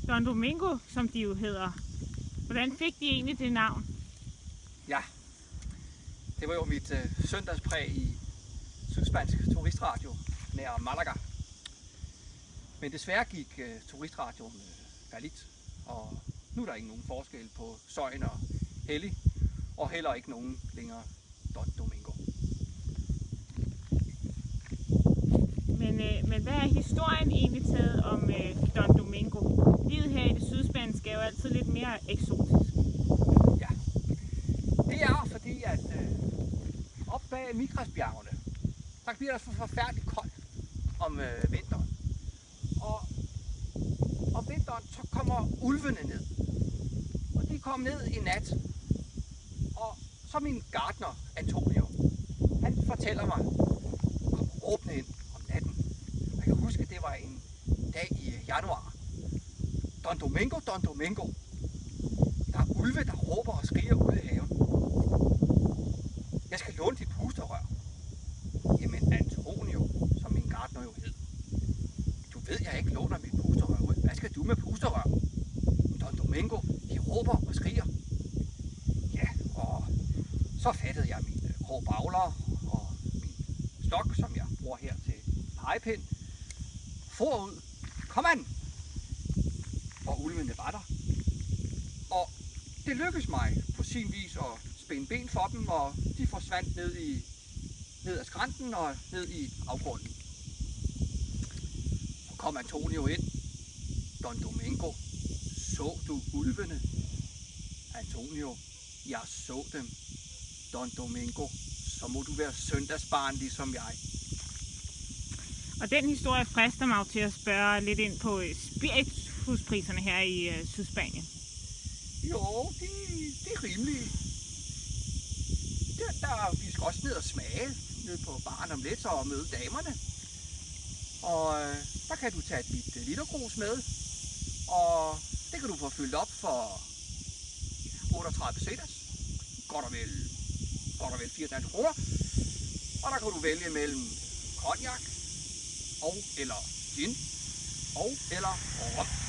Don Domingo, som de jo hedder. Hvordan fik de egentlig det navn? Ja, det var jo mit søndagspræg i Sydspansk Turistradio nær Malaga. Men desværre gik turistradioen fallit, og nu er der ikke nogen forskel på Søjen og Hellig, og heller ikke nogen længere Don Domingo. Men hvad er historien egentlig taget om Don Domingo? Livet her i det sydspanske er jo altid lidt mere eksotisk. Ja, det er fordi, at op bag Migrasbjergene, der bliver der så forfærdeligt koldt om vinteren. Og om vinteren, så kommer ulvene ned. Og de kom ned i nat. Og så min gartner, Antonio, han fortæller mig, kom råbende ind om natten. Og jeg kan huske, at det var en dag i januar. Don Domingo, Don Domingo. Der er ulve, der råber og skriger ude i haven. Jeg skal låne dit pusterør. Jamen Antonio, som min gartner jo hed. Du ved, jeg ikke låner mit pusterør ud. Hvad skal du med pusterør? Don Domingo, de råber og skriger. Ja, og så fattede jeg mine grå bagler og min stok, som jeg bruger her til pegepind. For ud. Kom an! Og ulvene var der. Og det lykkedes mig på sin vis at spænde ben for dem, og de forsvandt ned ad skrænten og ned i afgrunden. Så kom Antonio ind. Don Domingo, så du ulvene? Antonio, jeg så dem. Don Domingo, så må du være søndagsbarn ligesom jeg. Og den historie frister mig til at spørge lidt ind på spirituspriserne her i Sydspanien. Jo, det er rimeligt. Vi skal også ned og smage ned på baren om lidt og møde damerne. Og der kan du tage et literkrus med, og det kan du få fyldt op for 38 pesetas. Godt og vel 4,5 kroner. Og der kan du vælge mellem cognac og eller gin og eller rom.